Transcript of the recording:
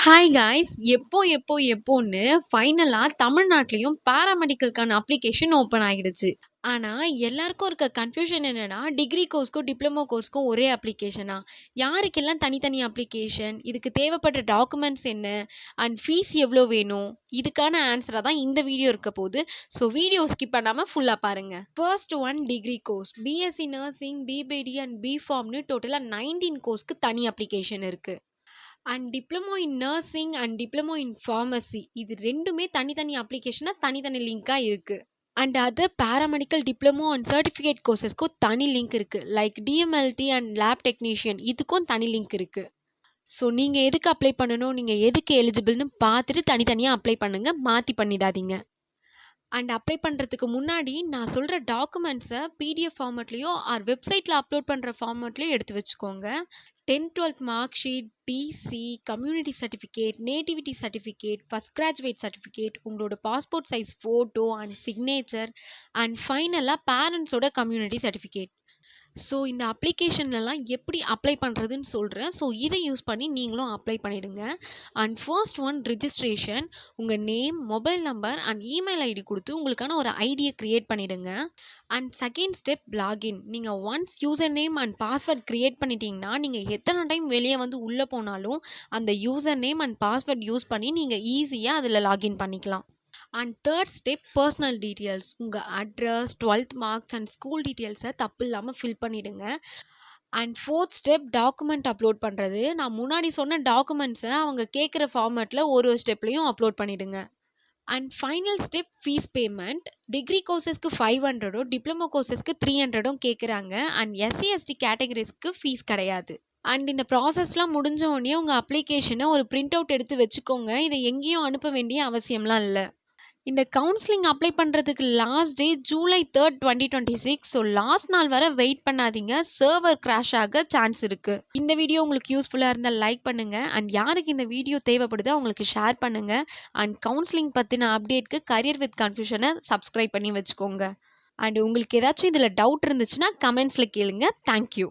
Hi guys எப்போன்னு ஃபைனலாக தமிழ்நாட்டிலையும் பேராமெடிக்கலுக்கான அப்ளிகேஷன் ஓப்பன் ஆகிடுச்சு. ஆனால் எல்லாருக்கும் இருக்க கன்ஃபியூஷன் என்னென்னா, டிகிரி கோர்ஸ்க்கும் டிப்ளமோ கோர்ஸ்க்கும் ஒரே அப்ளிகேஷனா, யாருக்கெல்லாம் தனித்தனி அப்ளிகேஷன், இதுக்கு தேவைப்பட்ட டாக்குமெண்ட்ஸ் என்ன, அண்ட் ஃபீஸ் எவ்வளோ வேணும், இதுக்கான ஆன்சராக தான் இந்த வீடியோ இருக்க போகுது. ஸோ வீடியோ ஸ்கிப் பண்ணாமல் ஃபுல்லாக பாருங்கள். First one degree course. BSc nursing, BPT and பிஃபார்ம்னு டோட்டலாக 19 கோர்ஸ்க்கு தனி அப்ளிகேஷன் இருக்குது. And diploma in nursing and diploma in pharmacy, இது ரெண்டுமே தனித்தனி அப்ளிகேஷனாக தனித்தனி லிங்காக இருக்குது. And other paramedical diploma and certificate கோர்சஸ்க்கும் தனி லிங்க் இருக்குது. Like DMLT and lab technician, இதுக்கும் தனி லிங்க் இருக்குது. ஸோ நீங்கள் எதுக்கு அப்ளை பண்ணணும், நீங்கள் எதுக்கு எலிஜிபிள்னு பார்த்துட்டு தனித்தனியாக அப்ளை பண்ணுங்கள், மாற்றி பண்ணிடாதீங்க. அண்ட் அப்ளை பண்ணுறதுக்கு முன்னாடி நான் சொல்கிற டாக்குமெண்ட்ஸை பிடிஎஃப் ஃபார்மேட்லேயோ ஆர் வெப்சைட்டில் அப்லோட் பண்ணுற ஃபார்மேட்லேயோ எடுத்து வச்சுக்கோங்க. 10th 12th mark sheet, TC, community certificate, nativity certificate, first graduate certificate, உங்களோட passport size photo and signature, and ஃபைனலாக பேரண்ட்ஸோட கம்யூனிட்டி சர்டிஃபிகேட். ஸோ இந்த அப்ளிகேஷன்லலாம் எப்படி அப்ளை பண்ணுறதுன்னு சொல்கிறேன். ஸோ இதை யூஸ் பண்ணி நீங்களும் அப்ளை பண்ணிவிடுங்க. And first one registration. உங்கள் name, mobile number and email ID கொடுத்து உங்களுக்கான ஒரு ஐடியை க்ரியேட் பண்ணிவிடுங்க. And second step login. நீங்கள் once user name and password create பண்ணிட்டீங்கன்னா, நீங்கள் எத்தனை டைம் வெளியே வந்து உள்ளே போனாலும் அந்த user name and password use பண்ணி நீங்கள் ஈஸியாக அதில் லாகின் பண்ணிக்கலாம். And third step personal details. உங்கள் address, 12th marks and school டீட்டெயில்ஸை தப்பு இல்லாமல் ஃபில் பண்ணிவிடுங்க. And fourth step document upload பண்ணுறது. நான் முன்னாடி சொன்ன டாக்குமெண்ட்ஸை அவங்க கேட்குற ஃபார்மேட்டில் ஒரு ஸ்டெப்லேயும் அப்லோட் பண்ணிவிடுங்க. And final step fees payment. Degree கோர்சஸ்க்கு 500, டிப்ளமோ கோர்சஸ்க்கு 300 கேட்குறாங்க. அண்ட் எஸ்சி எஸ்டி கேட்டகரிஸ்க்கு ஃபீஸ் கிடையாது. அண்ட் இந்த ப்ராசஸ்லாம் முடிஞ்ச உடனே உங்கள் அப்ளிகேஷனை ஒரு பிரிண்ட் அவுட் எடுத்து வச்சுக்கோங்க. இதை எங்கேயும் அனுப்ப வேண்டிய அவசியம்லாம் இல்லை. இந்த கவுன்சிலிங் அப்ளை பண்ணுறதுக்கு last day July 3, 2026. So last நாள் வரை வெயிட் பண்ணாதீங்க, சர்வர் கிராஷ் ஆக சான்ஸ் இருக்குது. இந்த வீடியோ உங்களுக்கு யூஸ்ஃபுல்லாக இருந்தால் லைக் பண்ணுங்கள். அண்ட் யாருக்கு இந்த வீடியோ தேவைப்படுதோ அவங்களுக்கு ஷேர் பண்ணுங்கள். அண்ட் கவுன்சிலிங் பற்றின அப்டேட்க்கு கரியர் வித் கன்ஃபியூஷனை சப்ஸ்கிரைப் பண்ணி வச்சுக்கோங்க. அண்ட் உங்களுக்கு ஏதாச்சும் இதில் டவுட் இருந்துச்சுன்னா கமெண்ட்ஸில் கேளுங்க. தேங்க்யூ.